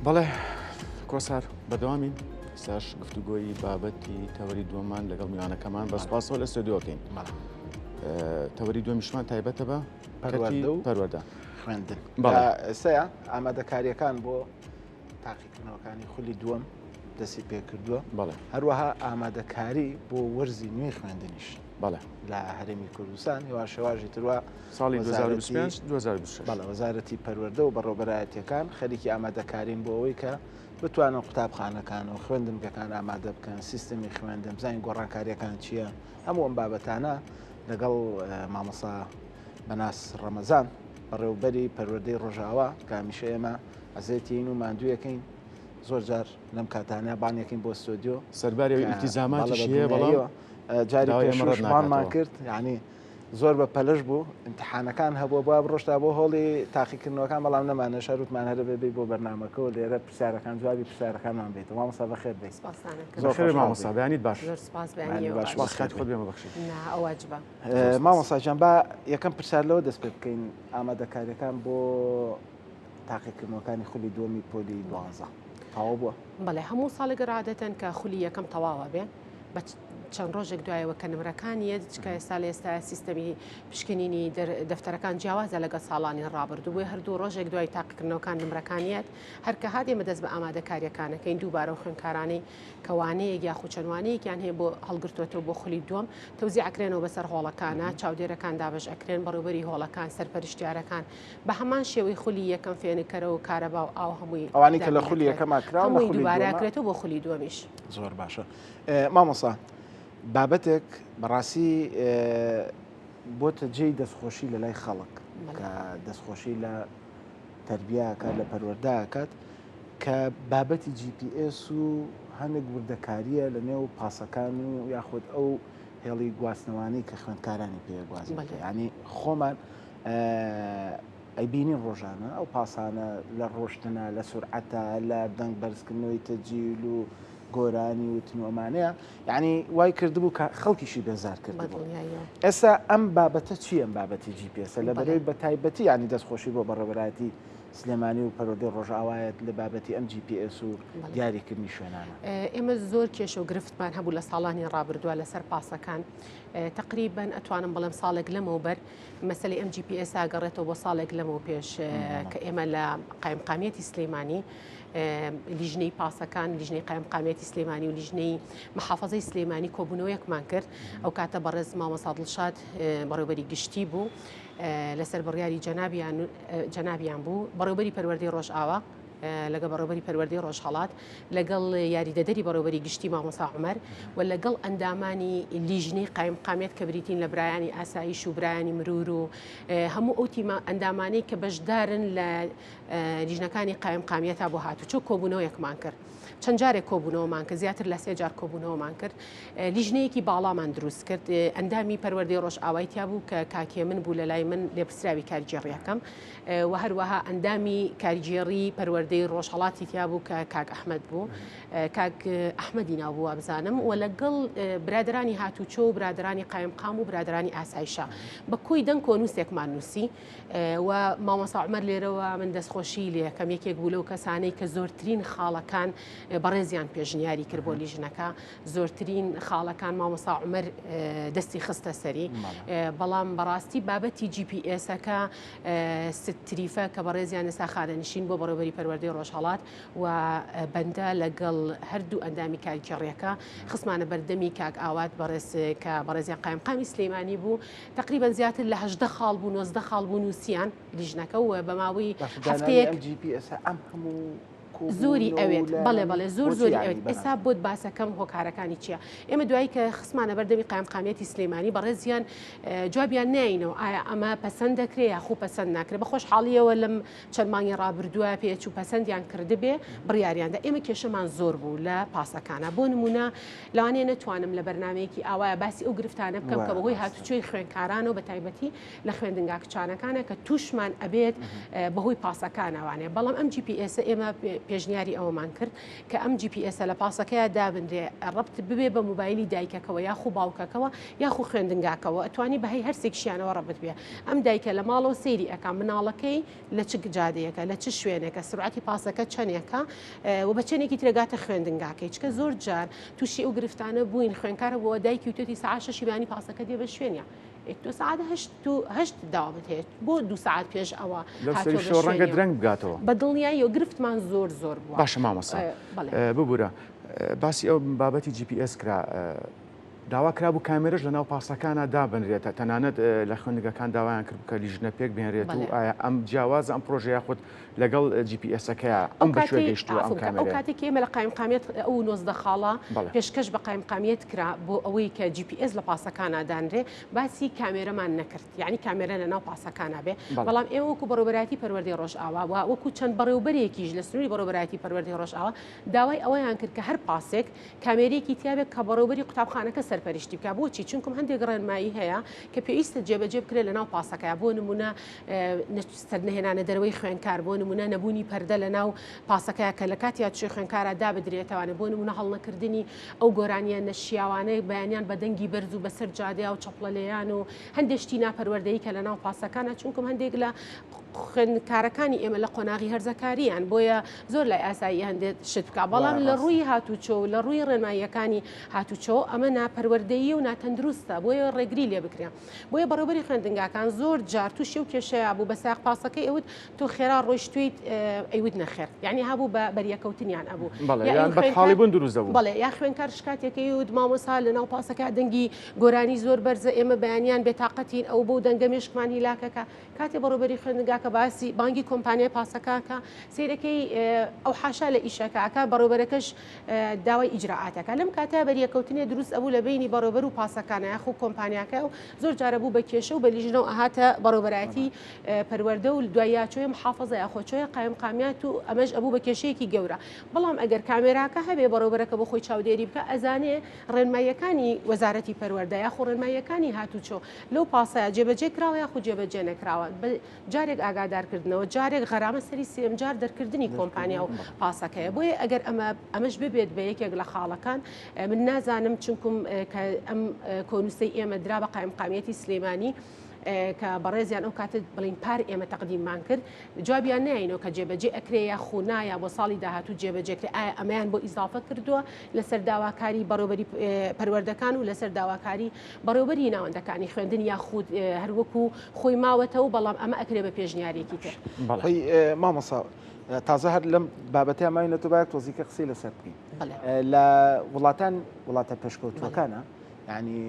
بەڵێ کۆسار بەدەوامین ساش گفتوگۆی بابەتی تەوەری دووەمان لەگەڵ میوانەکەمان بە سوپاسەوە لە ستۆدیۆکەین. تەوەری دووەمیشمان تایبەتە بە پەروەردە خوێندن. ئێستایا ئامادەکاریەکان بۆ تاقیکردنەوەکانی خولی دووەم دەستی پێکردووە. بەڵێ هەروەها ئامادەکاری بۆ وەرزی نوێی خوێندنیش بەڵێ لە هەرێمی کوردستان هێوا شێواژی تروە ساڵی 2025 بەڵێ وەزارەتی پەروەردە و بەڕێوەبەرایەتیەکان خەریکی ئامادەکارین بۆ ئەوەی کە بتوانن قوتابخانەکان و خوێندنگەکان ئامادە بکەن سیستەمی خوێندن بزانین گۆڕانکاریەکان چییە. هەموو ئەم بابەتانە لەگەڵ مامۆستا بەناس ڕەمەزان بەڕێوەبەری پەروەردەی ڕۆژاوا کە هەمیشە ئێمە ئەزێتین و ماندوویەکەین زۆر جار لەم کاتانە بانیەکەین بۆ ستۆدیۆ سەرباری ئیلتیزاماتیش هەیە بەڵام جاری پێشمانمان کرد یعنی زۆر بە پەلش بوو امتحانەکان هەبووە بۆ بڕۆشتا بۆ هۆڵی تاقیکردنەوەکان بەڵام نەمانە شەروتمان هەرە بێ بۆ بەرنامەکەەوە لێرە پرسیارەکان جوابی پرسیارەکانمان بێتەوە مامۆستا بەخێر بێت. زۆر مامۆستا بەیانیت باش خەت خۆت بێمە بەخشی مامۆستا جان با یەکەم پرسیار لەوە دەست پێ بکەین ئامادەکاریەکان بۆ تاقیکردنەوەکانی خولی دووەمی پۆلی 12 تەواو بووە. بەڵێ هەموو ساڵێک ڕادەتەن کە خولی یەکەم تەواوە بێ بە چەند ڕۆژێک دوایەوە کە نمرەکانیە چکە ئێستا لە ئێستا سیستەمی پشکنینی دەفتەرەکان جیاوازە لەگە ساڵانی ڕابردوو بۆی هەردوو ڕۆژێک دوای تاقیکردنەوەکان نمرەکانیت هەرکە هات ئێمە دەست بە ئامادەکاریەکانەکەین دووبارە و خوێندکارانەی کەوانەیە یا خوچەنوانەیەکیان هەیە بۆ هەڵگرتوێتەوە بۆ خولی دووەم تەوزی ئەکرێنەوە بەسەر هۆڵەکانە چاودێرەکان دابش ئەکرێن بەڕێوەبەری هۆڵەکان سەرپەرشتیارەکان بە هەمان شێوەی خولی یەکەم فێنکەرە و کارەبا و ئاو هەمووی ئەوانی کە لە خولی یەکەما کراوە هەمووی دووبارە ئەکرێتەوە بۆ خولی دووەمیش. زۆر باشە مامۆستا بابەتێک بەڕاستی بۆتە جێی دەستخۆشی لە لای خەڵک کە دەستخۆشی لە تەربیاکات لە پەروەردەکات کە بابەتی GPS و هەندێک وردەکاریە لە نێو پاسەکان و یاخود ئەو هێڵی گواستنەوانی کە خوێندکارانی پێگوازن ینی خۆمان ئەیبینین ڕۆژانە ئەو پاسانە لە ڕۆشتنە لە سورعەتە لە دەنگ بەرزکردنەوەی تەجیل و گۆرانی و تنوەمانەیە یعنی وای کردبوو کە خەڵکیشی بێزار کردبوو. ئێستا ئەم بابەتە چی ئەم بابەتی GPS لە بەرەوەی بە تایبەتی ینی دەستخۆشی بۆ بەڕێوەبەراتی سلێمانی و پەروەردەی ڕۆژاوایەت لە بابەتی ئەم GPS و دیاریکردنی شوێنانە. ئێمە زۆر کێشە و گرفتمان هەبوو لە ساڵانی ڕابردووە لەسەر پاسەکان تقریبان ئەتوانم بەڵام ساڵێک لەمەوبەر مەسەلەی ئەم GPS ئاگەڕێتەوە بۆ ساڵێک لەمەوە پێش کە ئێمە لە قایمقامیەتی سلێمانی لیژنەی پاسەکان لیژنەی قایمقامیەتی سلێمانی و لیژنەی محافەزەی سلێمانی کۆبوونەوەیەکمان کرد ئەو کاتە بەڕێز مامۆستا دڵشاد بەڕێوەبەری گشتی بوو لەسەر بڕیاری جەنابیان بوو بەڕێوەبەری پەروەردەی ڕۆژئاوا لەگەڵ بەڕێوەبەری پەروەردەی ڕۆژهەڵات لەگەڵ یاریدەدەری بەڕێوەبەری گشتی مامۆستا عومەر و لەگەڵ ئەندامانی لیژنەی قایمقامیەت کە بریتین لە برایانی ئاسایش و برایانی مرور و هەموو ئەو تیمە ئەندامانەی کە بەشدارن لە لیژنەکانی قایمقامیەتا بۆ هاتوچۆ کۆبوونەوەیەکمان کرد. چەند جارێک کۆبوونەوەمان کە زیاتر لە 3 جار کۆبوونەوەمان کرد لیژنەیەکی باڵامان دروست کرد ئەندامی پەروەردەی ڕۆژئاوایتیا بوو کە کاکێ من بوو لە لای من لێپرسراوی کاریگێڕیەکەم و هەروەها ئەندامی کاریگێڕی پەروەردەی ڕۆژهەڵاتی تیا بوو کە کاک ئەحمەد بوو کاک ئەحمەدی ناو بووە بزانم و لەگەڵ برادرانی هاتوچۆ و برادرانی قایمقام و برادرانی ئاسایشە بە کۆی دەنگ کۆنووسێکمان نووسی و مامۆستا عومەر لێرەوە من دەستخۆشی لێ یەکەم یەکێک بوو لەو کەسانەی کە زۆرترین خاڵەکان بەڕێزیان پێشنیاری کرد بۆ لیژنەکە زۆرترین خاڵەکان مامۆستا عومەر دەستی خستە سەری بەڵام بەڕاستی بابەتی GPSەکە ستریفە کە بەڕێزیان ئێستا خانەنشین بۆ بەڕێوەبەری پەروەردەی ڕۆژهەڵات و بەندە لەگەڵ هەردوو ئەندامی کاریگێڕیەکە خسمانە بەردەمی کاک ئاوات بەڕێز کە بەڕێزیان قایمقامی سلێمانی بوو تقریبا زیاتر لە 18 خاڵ بوو 19 خاڵ بوو نووسیان لیژنەکە و بە ماوەی هەفتەیەک GPS ئەم هەموو زۆری ئەوێت بەڵێ زۆری ئەوێت ئێستا بۆت باسەکەم هۆکارەکانی چییە ئێمە دوایی کە خسمانە بەردەمی قایمقامیەتی سلێمانی بەڕێزیان جوابیان نینەوە ئایا ئەمە پەسەند دەکرێت یا خوو پەسەند ناکرێت بە خۆشحاڵیەوە لەم چەند مانگی ڕابردووە پێچ و پەسەندیان کردبێ بڕیاریاندا ئێمە کێشەمان زۆر بوو لە پاسەکانە بۆ نمونە لەوانەیە نەتوانم لە بەرنمەیەکی ئاوایە باسی ئەو گرفتانە بکەم کە بەهۆی هاتوچۆی خوێندکارانەوە بە تایبەتی لە خوێندنگا کچانەکانە کە تووشمان ئەبێت بەهۆی پاسەکانەوانێ بەڵام ئەم GPS ئێمە پێشنیاری ئەومان کرد کە ئەم GPS لە پاسەکەیە دابنرێ ڕبت ببێ بە موبایلی دایکەکەەوە یاخو باوکەکەەوە یاخو خوێندنگاکەەوە ئەتوانی بەهی هەرسێکشیانەوە ڕبت بێ ئەم دایکە لە ماڵەوە سەیری ئەەکە مناڵەکەی لە چ جادەیەەکە لە چ شوێنێکە سرعتی پاسەکە چەندێکە و بە چەندێکی ترێگاتە خوێندنگاکەی چکە زۆر جار تووشی ئەو گرفتانە بووین خوێنکارە بۆ دایکی وتێتی ساعت 6 بانی پاسەکە دێ بە شوێنە 2 ساعت هەشت داوامت هەیە بۆ 2 ساعت پێش ئەوە ڕەنگە درەنگ بگاتەوە بە دڵنیایی و گرفتمان زۆر بووە. باشە مامەسا ببوورە باسی ئەو بابەتی GPS کرا داوا کرابوو کامێرەش لە ناو پاسەکانە دابنرێتە تەنانەت لە خوێندنگەکان داوایان کرد بکە لیژنە پێک بێنرێت و ئایا ئەم جیاواز ئەم پرۆژەیە خۆت لەگەڵ GPSەکەیە ئەم بەشوێ گەیشتووە ئەم کامێرە ئەو کاتێک ئێمە لە قایمقامیەت ئەو 19 خاڵە پێشکەش بە قایمقامیەت کرا بۆ ئەوەی کە GPS لە پاسەکانە دانرێ باسی کامێرەمان نەکرد یعنی کامێرە لە ناو پاسەکانە بێ بەڵام ئێوە وەکو بەڕێوەبەرایەتی پەروەردەی ڕۆژئاوا وەکو چەند بەڕێوەبەرێکیش لە سنووری بەڕێوەبەرایەتی پەروەردەی ڕۆژئاوا داوای ئەوەیان کرد کە هەر پاسێک کامێرەیەکی تیابێت کە بەڕێوەبەری قوتابخانەکە سەرپەرشتی بکە بۆچی چونکم هەندێک ڕێنمایی هەیە کە پێویستە جێبەجێ بکرێت لە ناو پاسەکەیە بۆ نمونە سەرنهێنانە دەرەوەی خوێنکار بۆ نمونە نەبوونی پەردە لە ناو پاسەکەیە کە لە کاتیا توێ خوێنکارە دابدرێتەوەوانە بۆ نمونە هەڵنەکردنی ئەو گۆرانیە نەشیاوانەی بەیانیان بە دەنگی بەرز و بەسەر جادەیە و چەپڵەلەیان و هەندێشتی ناپەروەردەیی کە لە ناو پاسەکانە چونکم هەندێک لە خوێندکارەکانی ئێمە لە قۆناغی هەرزەکاریان بۆیە زۆر لای ئاسایی هەندێک شت بکە بەڵام لە ڕووی هاتوچۆ و لە ڕووی ڕێنماییەکانی هاتوچۆ ئەمە ناپەروەردەیی و ناتەندروستە بۆیە ڕێگری لێ بکرێن بۆیە بەڕێوەبەری خوێندنگاکان زۆر جار تووشی و کێشەیە بوو بە ساق پاسەکەی ئەوت تۆ خێرا ڕۆیشتویت ئەیوت نەخێر یعنی هەبوو بە بەریەکەوتنیان ئەبوو بەحاڵی بوون دروست دەبوو بەڵێ یا خوێنکار شکاتێکی وت مامۆسا لە ناو پاسەکە دەنگی گۆرانی زۆر بەرزە ئێمە بەیانیان بێتاقەتین ئەو بۆ دەنگە مێشکمان هیلاکەکە کاتێ بەڕێوەبەری خوێندنگاکە باسی بانگی کۆمپانیای پاسەکەکە سیرەکەی ئەو حاشا لە ئیشەکەکە بەڕێوەبەرەکەش داوای ئیجراعاتەکە لەم کاتە بەریەکەوتنی دروست ئەبوو لە بینی بەڕێوەبەر و پاسەکانە یاخو کۆمپانیاکە و زۆر جارە بوو بە کێشە و بە لیژنەوە ئەهاتە بەڕێوەبەرایەتی پەروەردە و دوایاچۆی محافظە یاخۆچۆی قایمقامیات و ئەمەش ئەبوو بە کێشەیەکی گەورە بەڵام ئەگەر کامێراکە هەبێ بەڕێوەبەرەکە بۆ خۆی چاودێری بکە ئەزانێ ڕێنماییەکانی وەزارەتی پەروەردە یاخۆ ڕێنماییەکانی هاتوچۆ لەو پاسەیە جێبەجێ کراوە یاخو جێبەجێ نەکراوە جارێک ئاگادارکردنەوە جارێک غەرامە سەری سێم جار دەرکردنی کۆمپانیا و پاسەکەیە بۆیە ئەگەر ئەمەش ببێت بە یەکێک لە خاڵەکان من نازانم چونکم کە ئەم کۆنووسەی ئێمە درا بە قایمقامیەتی سلێمانی کە بەڕێزیان ئەو کاتت بڵین پار ئێمە تەقدیممان کرد جوابیان ناینەوە کە جێبەجێ ئەکرێ یا خوونایە بۆ ساڵی داهاتوو جێبەجێکرێ ئایا ئەمەیان بۆ ئیزافە کردووە لەسەر داواکاری بەڕێوەبەری پەروەردەکان و لەسەر داواکاری بەڕێوەبەری ناوەندەکانی خوێندن یاخود هەروەکو خۆی ماوەتەوە بەڵام ئەمە ئەکرێ بە پێشنیارێکی تر مامۆسا تازە هەر لەم بابەتی ماینە تو باید تۆزیکە قسەی لەسەر بکەین لە وڵاتە پێشکەوتوەکانە ینی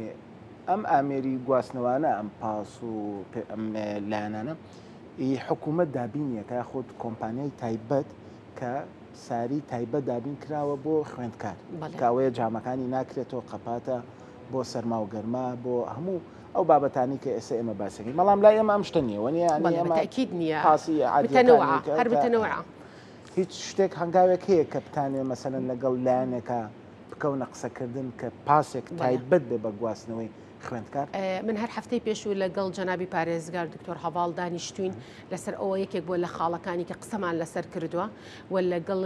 ئەم ئامێری گواستنەوانە ئەم پاس و ئەم لایەنانە حکوومەت دابینیەکە خۆت کۆمپانیای تایبەت کە ساری تایبەت دابین کراوە بۆ خوێندکار کاوەیە جامەکانی ناکرێتەوە قەپاتە بۆ سەرما و گەرما بۆ هەموو ئەو بابەتانی کە ئێستا ئێمە باسەکەین بەڵام لای ئێمە ئەم شتە نیە تاکید نییە پاسی هەر بتەنەوە هیچ شتێک هەنگاوێک هەیە کە بتانێ مەسەلەن لەگەڵ لایەنێکە بکەونە قسەکردن کە پاسێک تایبەت بێ بە گواستنەوەی خوێندکار من هەر هەفتەی پێشوو لەگەڵ جەنابی پارێزگار دکتۆر هەواڵ دانیشتوین لەسەر ئەوە یەکێک بۆ لە خاڵەکانی کە قسەمان لەسەر کردووە و لەگەڵ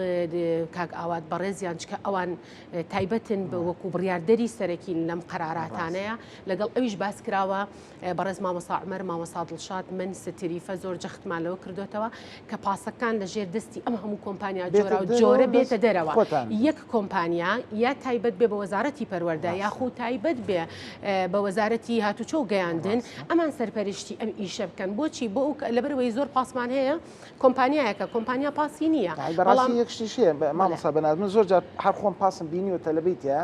کاک ئاوات بەڕێزیان چکە ئەوان تایبەتن بە وەکو بڕیاردەری سەرەکین لەم قەراراتانەیە لەگەڵ ئەویش باس کراوە بەڕێز مامۆستا عومەر مامۆستا دڵشاد من ستریفە زۆر جەختمان لەوە کردوتەوە کە پاسەکان لەژێر دەستی ئەم هەموو کۆمپانیا جۆرا و جۆرە بێتە دەرەوە یەک کۆمپانیا یا تایبەت بێ بە وەزارەتی پەروەردە یاخود تایبەت بێ بە وەزارەتی هاتوچۆ گەیاندن ئەمان سەرپەرشتی ئەم ئیشە بکەن بۆچی بۆ لەبەرەوەی زۆر پاسمان هەیە کۆمپانیایەکە کۆمپانیا پاسی نییە بەڵام یەکشتیشیە مامۆستا بەنادم زۆر جار هەر خۆم پاسم بینی و تەلەبیتە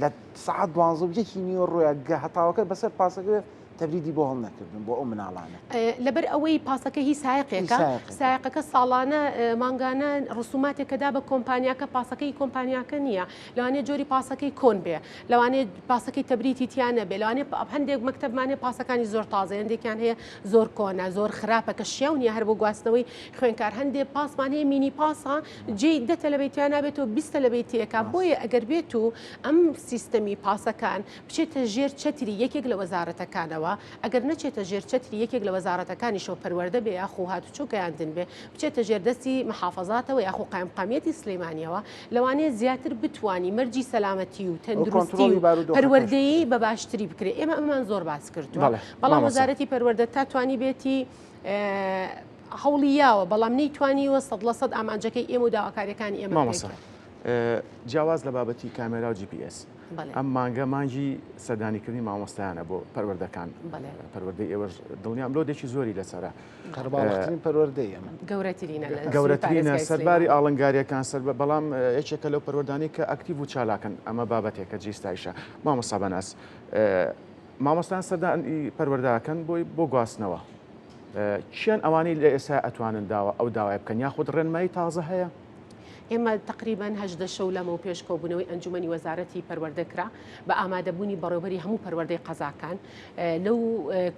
لە سعات 12:00 ڕۆیە هەتاوەکە بەسەر پاسەکە تەبریدی بۆ هەڵ نەکردن بۆ ئەو مناڵانە لەبەر ئەوەی پاسەکە هی سایقێکە سایقەکە ساڵانە مانگانە ڕسوماتێکەدا بە کۆمپانیاکە پاسەکەی کۆمپانیاکە نییە لەوانێ جۆری پاسەکەی کۆن بێ لەوانێت پاسەکەی تەبریتی تیانە بێ لەوانێ هەندێک مەکتەبمانێ پاسەکانی زۆر تازە هەندێکیان هەیە زۆر کۆنە زۆر خراپە کە شیاونیە هەر بۆ گواستنەوەی خوێنکار هەندێک پاسمان هەیە مینی پاسە جێ 10 تەلەبێتیان نابێتەوە 20 تەلەبێتیەکە بۆیە ئەگەر بێت و ئەم سیستەمی پاسەکان بچێتە ژێر چەتری یەکێک لە وەزارەتەکانەوە کردووە ئەگەر نەچێتە ژێر چەتری یەکێک لە وەزارەتەکانیشەوە پەروەردە بێ یاخۆ هاتوچۆکەیاندن بێ بچێتە ژێر دەستی محافەزاتەوە یاخۆ قایمقامیەتی سلەیمانیەوە لەوانەیە زیاتر بتوانی مەرجی سەلامەتی و تەندروستی و پەروەردەیی بە باشتری بکرێت ئێمە ئەمان زۆر باس کردووە بەڵام وەزارەتی پەروەردە تاتوانی بێتی هەوڵیاوە بەڵام نەیتوانیوە 100% ئامانجەکەی ئێمە و داواکاریەکانی ئێمە جیاواز لە بابەتی کامێرا و GPS ئەم مانگە مانگی سەردانیکردنی مامۆستایانە بۆ پەروەردەکان پەروەردەی ئێوەش دڵنیام لۆدێکی زۆری لەسەرە قەرباڵغترین پەروەردەی ئەمە گەورەترینە سەرباری ئاڵنگاریەکان بەڵام یەکێکە لەو پەروەردانی کە ئەکتیڤ و چالاکن ئەمە بابەتێکە جیستایشە مامۆستا بەناس مامۆستان سەردانی پەروەردەکەن بۆ گواستنەوە چیان ئەوانەی لە ئێستا ئەتوانن داوە ئەو داوای بکەن یاخود ڕێنمایی تازە هەیە ئێمە تقریبان هەژدە شەو لەمە و پێش کۆبوونەوەی ئەنجومەنی وەزارەتی پەروەردەکرا بە ئامادەبوونی بەڕێوەبەری هەموو پەروەردەی قەزاکان لەو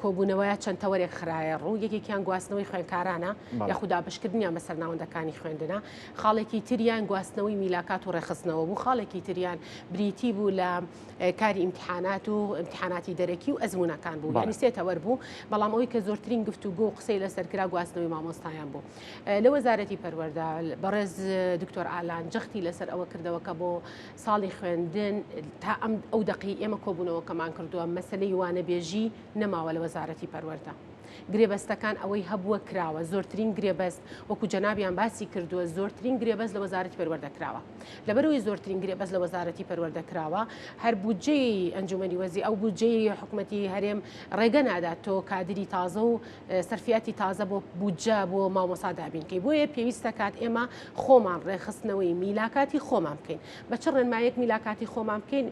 کۆبوونەوەیە چەند تەوەرێک خراە ڕوو یەکێکیان گواستنەوەی خوێندکارانە یاخودا بەشکردنیان بەسەر ناوەندەکانی خوێندنە خاڵێکی تریان گواستنەوەی میلاکات و ڕێخستنەوە بوو خاڵێکی تریان بریتی بوو لە کاری ئیمتحانات و ئیمتحاناتی دەرەکی و ئەزمونونەکان بوو یعنی سێ تەوەر بوو بەڵام ئەوەی کە زۆرترین گفتوگۆ و قسەی لەسەرکرا گواستنەوەی مامۆستایان بوو لە وەزارەتی پەروەردە بەڕێز دکتۆر ئالان جەختی لەسەر ئەوە کردەوە کە بۆ ساڵی خوێندن تا ئەو دقی ئێمە کۆبوونەوەکەمان کردووە مەسلەی وانەبێژی نەماوە لە وەزارەتی پەروەردە گرێبەستەکان ئەوەی هەبووە کراوە زۆرترین گرێبەست وەکو جەنابیان باسی کردووە زۆرترین گرێبەست لە وەزارەتی پەروەردە کراوە لەبەرەوەی زۆرترین گرێبەست لە وەزارەتی پەروەردە کراوە هەر بودجەی ئەنجومەنی وەزی ئەو بودجەی حکوومەتی هەرێم ڕێگە نادات تۆ کادری تازە و سەرفیاتی تازە بۆ بودجە بۆ مامۆستا دابینکەی بۆیە پێویستە کات ئێمە خۆمان ڕێخستنەوەی میلاکاتی خۆمان بکەین بە چ ڕێنمایەک میلاکاتی خۆمان بکەین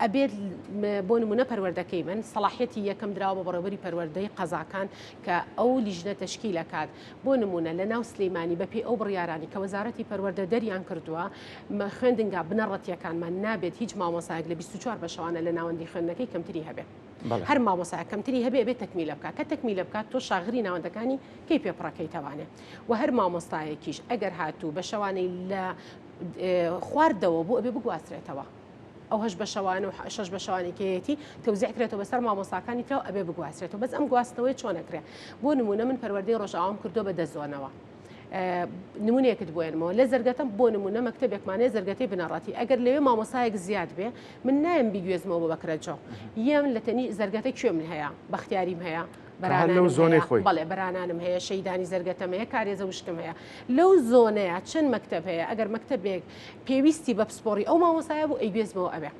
ئەبێت بۆ نمونە پەروەردەکەی من سەلاحیەتی یەکەم دراوە بە بەڕێوەبەری پەروەردەی قەزاکان کە ئەو لیژنە تەشکیل دەکات بۆ نمونە لە ناو سلەیمانی بەپێی ئەو بڕیارانی کە وەزارەتی پەروەردە دەریان کردووە خوێندنگا بنەڕەتیەکانمان نابێت هیچ مامۆسایەک لە 24 بەشەوانە لە ناوەندی خوێندنەکەی کەمتری هەبێت هەر مامۆسایە کەمتری هەبێ بێت تەکمیلە بکات کە تەکمیلە بکات تۆ شاغری ناوەندەکانی کەی پێپڕەکەیتەوانێت و هەر مامۆستایەکیش ئەگەر هاتوو بە شەوانەی لە خواردەوە بۆ ئەبێ بگواسترێتەوە ئەو هەش بەشەوانە و شەش بەشەوانێکەیەتی تەوزیعکرێتەوە بەسەر مامۆساکانی تەوە ئەبێ بگواسترێتەوە بەس ئەم گواستنەوەی چۆنەکرێ بۆ نمونە من پەروەردەی ڕۆژئاوام کردو بە دەزۆنەوە نمونەیەکت بۆێنمەوە لە زەرگەتەم بۆ نمونە مەکتەبێکمانەیە زەرگەتەی بنەڕەتی ئەگەر لەوێ مامۆسایەک زیاد بێ من نایم بیگوێزمەوە بۆ بەکرەجۆ یەم لە تەنی زەرگەتە کوێم هەیە بەختیاریم هەیە بەڵێ بەرانانم هەیە شەیدانی زەرگەتەم هەیە کارێزە وشکم هەیە لەو زۆنەیە چەند مەکتەب هەیە ئەگەر مەکتەبێک پێویستی بە پسپۆری ئەو مامۆسایە بوو ئەیگوێزمەوە ئەبێ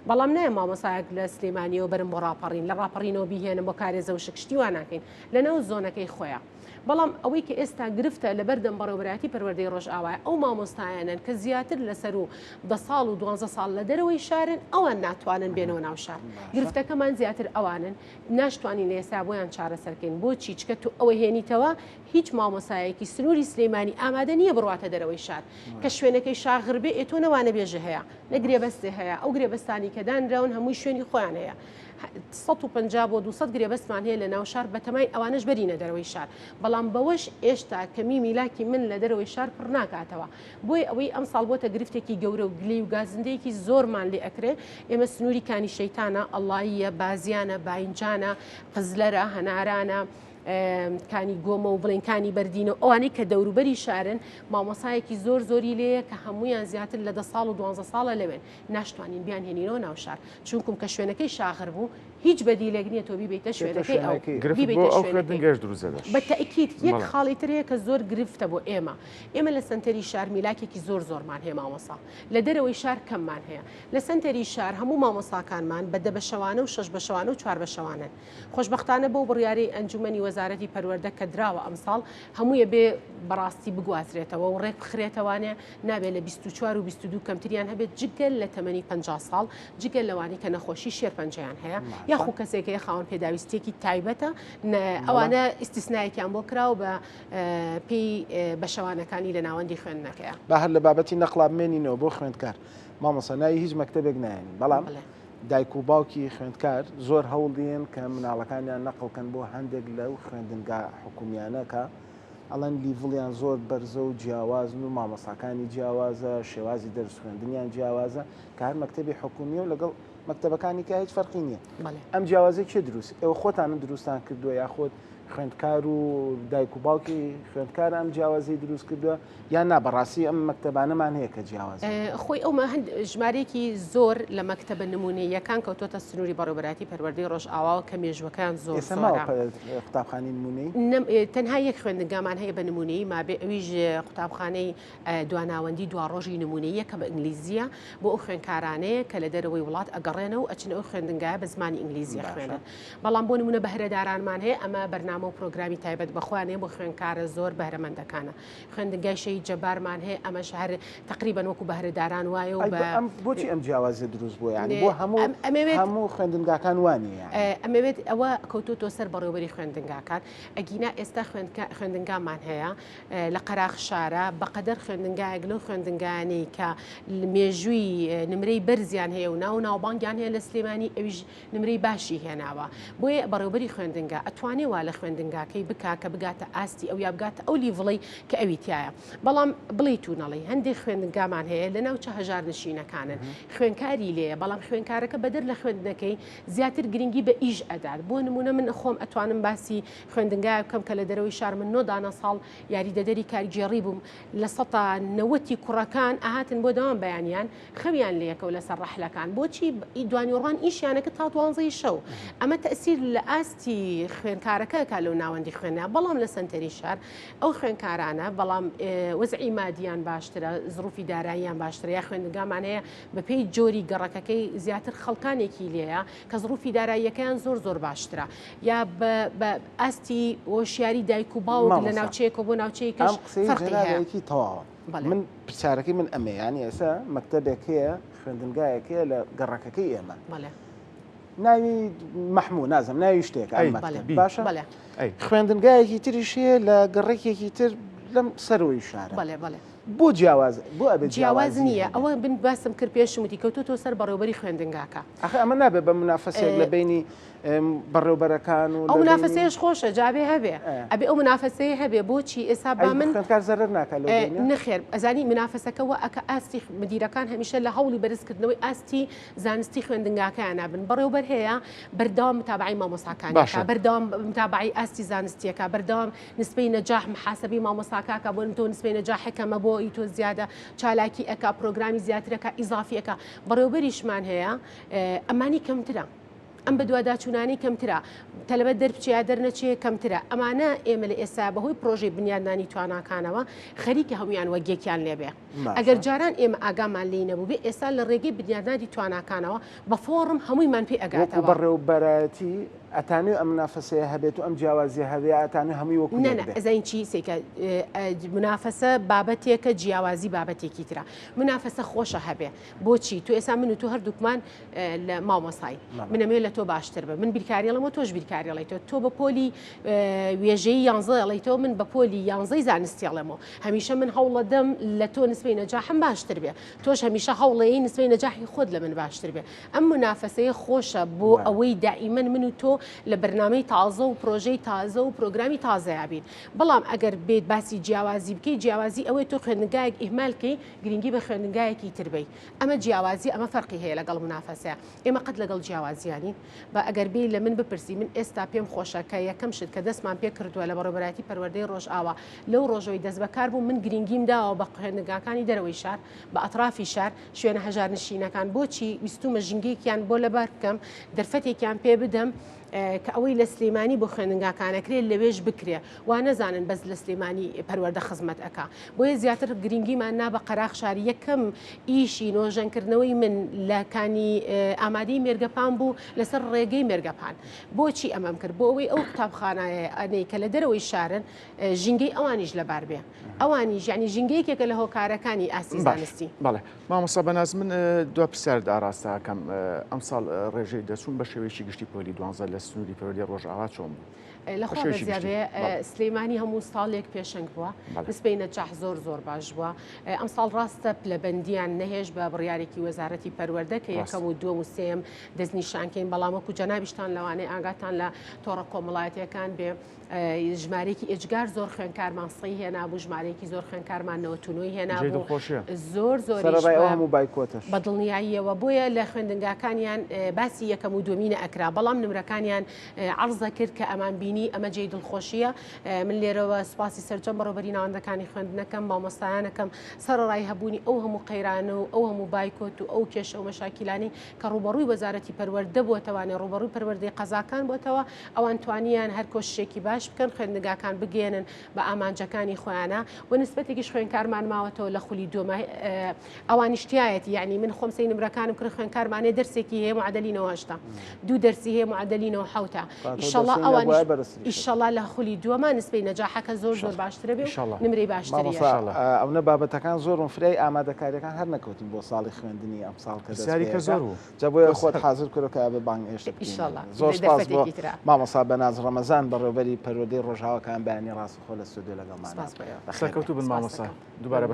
بەڵام نایە مامۆسایەک لە سلەیمانیەوە بەرم بۆ ڕاپەڕین لە ڕاپەڕینەوە بیهێنم بۆ کارێزە و شکشتی وان ناکەین لەنەو زۆنەکەی خۆیان بەڵام ئەوەی کە ئێستا گرفتە لە بەردەم بەڕێوەبەرەتی پەروەردەی ڕۆژئاوایە ئەو مامۆستایانن کە زیاتر لەسەر و 10 ساڵ و 12 ساڵ لە دەرەوەی شارن ئەوان ناتوانن بێنەوە ناو شار گرفتەکەمان زیاتر ئەوانن ناشتوانین لە ئێستا بۆیان چارەسەرکەین بۆچی چکە تو ئەوە هێنیتەوە هیچ مامۆسایەکی سنووری سلەیمانی ئامادە نییە بڕاتە دەرەوەی شار کە شوێنەکەی شاغر بێ ئێتۆ نەوانە بێژە هەیە لە گرێبەستێ هەیە ئەو گرێبەستانی کە دانراون هەمووی شوێنی خۆیان هەیە 150 بۆ 200 گرێبەستمان هەیە لە ناو شار بەتەمای ئەوانش بەرینە دەرەوەی شار بەڵام بەوەش ئێشتا کەمی میلاکی من لە دەرەوەی شار پڕ ناکاتەوە بۆی ئەوەی ئەم ساڵ بۆتە گرفتێکی گەورە و گلەی و گازندەیەکی زۆرمان لێ ئەکرێ ئێمە سنووری کانی شەیتانە ئەڵاییە بازیانە باینجانە قزلەرە هەنارانە کانی گۆمە و بڵێنکانی بەردینە ئەوانەی کە دەوروبەری شارن مامۆسایەکی زۆر زۆری لەیە کە هەمویان زیاتر لە 10 ساڵ و 12 ساڵە لەوێن ناشتوانین بیان هێنینەوە ناو شار چونکم کە شوێنەکەی شاغر بوو هیچ بەدیلێک نییە تۆ بیبیتە شوێنەکەی بە تەئکید یەک خاڵی ترەیە کە زۆر گرفتە بۆ ئێمە لە سنتەری شار میلاکێکی زۆر زۆرمان هەیە مامۆسا لە دەرەوەی شار کەممان هەیە لە سنتەری شار هەموو مامۆساکانمان بە 10 بەشەوانە و 6 بەشەوانە و 4 بەشەوانن خۆشبەختانە بەو بڕیارەی ئەنجومەنی وەزارەتی پەروەردە کە دراوە ئەمساڵ هەموویە بێ بەڕاستی بگوازرێتەوە و ڕێک بخرێتەوانێ نابێت لە 24 و 22 کەمتریان هەبێت جگەل لە تەمەنی 50 ساڵ جگەل لەوانی کە نەخۆشی شێرپەنجەیان هەیە یاخو کەسێکەیە خاوەن پێداویستێکی تایبەتە ئەوانە ئیسtisنایەکیان بۆ کراو بە پێی بەشەوانەکانی لە ناوەندی خوێندنەکەیە با هەر لە بابەتی نەقڵابمێنینەوە بۆ خوێندکار مامۆسەنایی هیچ مەکتەبێک نایێن بەڵام دایک و باوکی خوێندکار زۆر هەوڵدێن کە مناڵەکانیان نەقڵکەن بۆ هەندێک لەو خوێندنگا حکومیانەکە ئەڵەن لیڤڵیان زۆر بەرزە و جیاوازن و مامۆساکانی جیاوازە شێوازی دەرس خوێندنیان جیاوازە کە هەر مەکتەبی حکومیە و لەگەڵ مەکتەبەکانی کە هیچ فەرقی نییە. بەڵێ. ئەم جیاوازی چه دروست ئێوە خۆتانە دروستان کردووە یاخۆت خوێندکار و دایک و باوکی خوێندکار ئەم جیاوازی دروست کردووە یان نا بەڕاستی ئەم مەکتەبانەمان هەیە کە جیاواز خۆی ئەومە هەند ژمارەیەکی زۆر لە مەکتەبە نمونەیەکان کەوتۆتە سنووری بەڕێوەبەراتی پەروەردەی ڕۆژئاوا کە مێژوەکان زۆر قوتابخانەی نمونەی تەنها یەک خوێندنگامان هەیە بە نمونەی مابێ ئەویش قوتابخانەی دواناوەندی دواڕۆژی نمونەیە کە بە ئینگلیزیە بۆ ئەو خوێندکارانەیە کە لە دەرەوەی وڵات ئەگەڕێنەوە و ئەچنەوە خوێندنگایە بە زمانی ئینگلیزی خوێنن. بەڵام بۆ نمونە بەهرەدارانمان هەیە ئەمە بەرنامە و پرۆگرامی تایبەت بەخوانەیە بۆ خوێندکارە زۆر بەهرەمەندەکانە. خوێندنگای شەی جەبارمان هەیە ئەمەش هەر تقریبەن وەکو بەهرەداران وایە و بۆچی ئەم جیاوازە دروست بووە یعنی بۆ هەموو خوێندنگاکان وانە ئەمەوێت ئەوە کەوتۆتۆ سەر بەڕێوەبەری خوێندنگاکان ئەگینا ئێستا خوێندنگامان هەیە لە قەراغ شارە بەقەدەر خوێندنگایەک لەو خوێندنگانەی کە مێژووی نمرەی بەرزیان هەیە و ناو ناوبانگیان هەیە لە سلێمانی ئەویش نمرەی باشی هێناوە بۆیە بەڕێوەبەری خوێندنگا ئەتوانێ وا لە خوێندنگاکەی بکا کە بگاتە ئاستی ئەو یا بگاتە ئەو لیڤڵی کە ئەوی تایە. بەڵام بڵێ توونەڵی هەندێک خوێندنگامان هەیە لە ناوچە هەژار نشینەکانن خوێنکاری لێیە بەڵام خوێنکارەکە بەدەر لە خوێندنەکەی زیاتر گرنگی بە ئیش ئەدات. بۆ نمونە من خۆم ئەتوانم باسی خوێندنگای بکەم کە لە دەرەوەی شار من 9 دانە ساڵ یاریدەدەری کاریگێڕی بووم لە 90 کوڕەکان ئاهاتن بۆ دەوام بەیانیان خەویان لەیەکەوە لەسەر ڕەحلەکان بۆچی دوانیوڕان ئیشیانەکە تا 12 شەو ئەمە تەسیر لە ئاستی خوێنکارەکە کا لەو ناوەندی خوێنە. بەڵام لە سنتەری شار ئەو خوێنکارانە بەڵام وەزعی مادیان باشترە زروفی داراییان باشترە یا خوێندنگامان هەیە بەپێی جۆری گەڕەکەکەی زیاتر خەڵکانێکی لێیە کە زروفی داراییەکەیان زۆر باشترە یا بە ئاستی وەشیاری دایک و باوک لە ناوچەیەکە بۆ ناوچەیەکەش فەرقی تەواوە. من پرسیارەکەی من ئەمە یانی ئێستا مەکتەبێک هەیە خوێندنگایەکەیە لە گەڕەکەکەی ئێمە ناوی مەحموو نازم ناوی شتێک باشە خوێندنگایەکی تریش هەیە لە گەڕێکێکی تر لەم سەرەوەی شارە بۆ جیاواز بۆ ئەبێت جیاواز نییە ئەوە بن باسم کرد پێشموتی کەوتۆ سەر بەڕێوەبەری خوێندنگاکە ئەمە نابێت بە منافەسێک لە بینی بەڕێوەبەرەکان و ئەو منافەسەیەش خۆشە جابێ هەبێ ئەبێ ئەو منافەسەیە هەبێ بۆچی ئێستا با من خوێندکار زەرەر ناکات نەخێر ئەزانی منافەسەکەەوە ئەکە ئاستی مدیرەکان هەمیشە لە هەوڵی بەرزکردنەوەی ئاستی زانستی خوێندنگاکەیان نابن بەڕێوەبەر هەیە بەردەوام متابعی مامۆساکانەکە بەردەوام متابعی ئاستی زانستیەکە بەردەوام نسبەی نەجاح محاسبەی مامۆساکاکە بۆ تۆ نسبەی نەجاحەکەمە بۆ ئیتۆ زیادە چالاکی ئەکا پرۆگرامی زیاترەکە ئیزافیەکە بەڕێوەبەریشمان هەیە ئەمانی کەمترە ئەم بە دوواداچوونانی کەمترە تەلەبەت دەربچیا دەرنەچێ کەمترە ئەمانە ئێمە لە ئێستا بەهۆی پرۆژەی بنیادنانی تواناکانەوە خەریکە هەمویان وەگێکیان لێبێ ئەگەر جاران ئێمە ئاگامان لێ نەبوو بێ ئێستا لە ڕێگەی بنیادنانی تواناکانەوە بە فۆڕم هەموویمان پێ ئەگاتەوە بەڕێوەبەراتی ئەتانێ ئەم منافەسەیە هەبێت و ئەم جیاوازی هەبێ ئەتانێ هەمووی وەکو ئەزین چی سێکە منافەسە بابەتێکە جیاوازی بابەتێکی ترە منافەسە خۆشە هەبێ بۆچی تو ئێستا من و تو هەردووکمان لە مامۆسای منەمێ لە تۆ باشتر بە من بیرکاریڵەوە تۆش بیرکاریڵیتەوە تۆ بە پۆلی وێژەی یانزە ئەڵیتەوە من بە پۆلی یانزەی زانستیڵێمەوە هەمیشە من هەوڵە دەم لە تۆ نسبەی نەجاحم باشتر بێ تۆش هەمیشە هەوڵەیە نسبەی نەجاحی خۆت لە من باشتر بێ ئەم منافەسەیە خۆشە بۆ ئەوەی دائیمەن من و تۆ لە بەرنامەی تازە و پرۆژەی تازە و پرۆگرامی تازەیابین بەڵام ئەگەر بێت باسی جیاوازی بکەی جیاوازی ئەوەی تۆ خوێندنگایەک ئیهمالکەی گرنگی بە خوێندنگایەکی تربەی ئەمە جیاوازی ئەمە فەرقی هەیە لەگەڵ منافەسەیە ئێمە قەت لەگەڵ جیاوازیانی بە ئەگەر بێ لە من بپرسی من ئێستا پێم خۆشەکە یەکەم شت کە دەستمان پێ کردووە لە بەڕێوەبەراتی پەروەردەی ڕۆژئاوا لەو ڕۆژەوەی دەست بەکار بوو من گرنگیم داوە بە خوێندنگاکانی دەرەوەی شار بە ئەطرافی شار شوێنە هەژار نشینەکان بۆچی ویستومە ژنگێکیان بۆ لەبار بکەم دەرفەتێکیان پێ بدەم کە ئەوەی لە سلێمانی بۆ خوێندنگاکانەکرێت لەوێژ بکرێ وا نەزانن بەس لە سلێمانی پەروەردە خزمەت ئەکا بۆیە زیاتر گرنگیمان نا بە قەراغ شاری یەکەم ئیشی نۆژەنکردنەوەی من لەکانی ئامادەی مێرگەپان بوو لەسەر ڕێگەی مێرگەپان بۆچی ئەمەم کرد بۆ ئەوەی ئەو قوتابخانەیە کە لە دەرەوەی شارن ژینگەی ئەوانیش لەبار بێ ئەوانیش یعنی ژینگەیەکێکە لە هۆکارەکانی ئاستی زانستی بەڵێ مامۆستا بەناز من دو پرسیارت ئاراستەکەم ئەم ساڵ ڕێژەی دەچوون بە شێوەیەکی گشتی پۆلی 12 لە سنووری پەروەردەی ڕۆژئاوا چۆن بوو لەخوا بەزیابێ سلەیمانی هەموو ساڵێک پێشنگ بووە نسبەی نەجاح زۆر باش بووە ئەم ساڵ ڕاستە پلەبەندیان نەهێش بە بڕیارێکی وەزارەتی پەروەردە کە یەکەم و دووەم و سێم دەستنیشانکەین بەڵام وەکو جەنابیشتان لەوانەیە ئاگاتان لە تۆڕە کۆمەڵایەتیەکان بێ ژمارەیەکی ئێجگار زۆر خوێنکارمان سەی هێنا بوو ژمارەیەکی زۆر خوێنکارمان نەوەتونۆی هێنا بوو زۆر بە دڵنیاییەوە بۆیە لە خوێندنگاکانیان باسی یەکەم و دومینە ئەکرا بەڵام نمرەکانیان عرضە کرد کە ئەمان بینی ئەمە جێی دڵخۆشیە من لێرەوە سوپاسی سەرجەم بەڕێوەبەری ناوەندەکانی خوێندنەکەم مامۆستایانەکەم سەرڕای هەبوونی ئەو هەموو قەیرانە و ئەو هەموو بایکۆت و ئەو کێشە و مەشاکیلانی کە ڕوبەڕووی وەزارەتی پەروەردە بووەتەوانێ ڕوبەڕووی پەروەردەی قەزاکان بۆتەوە ئەوان توانیان هەر کۆشتێکی باش بکەن خوێندنگاکان بگێنن بە ئامانجەکانی خۆیانە و نسبەتێکیش خوێنکارمان ماوەتەوە لە خولی دووەمە ئەوانیشتایەتی یعنی من خۆم سەی نمرەکانم کرد خوێنکارمانێ دەرسێکی هەیە معدەلینەوە هەشتا دوو دەرسی هەیە معدەلینەوە حوتە ئیشەڵا ئەوان ئیشەڵا لە خولی دووەمە نسبەی نەجاحەکە زۆر باشترە بێ نمرەی باشتری ئەوە بابەتەکان زۆر فرای ئامادەکاریەکان هەر نەکەوتین بۆ ساڵی خوێندنی ئەم ساڵ کە سیاریکە زۆر جا بۆیە خۆت حاضر کورەکە بە بانگ ئێشتا زۆر سپاس بۆ مامۆستا بەناز ڕەمەزان بەڕێوەبەری پەروەردەی ڕۆژاوەکان بەیانی ڕاستەخۆ لە ستودیۆ لەگەڵمان سەرکەوتوو بن مامۆستا دووبارە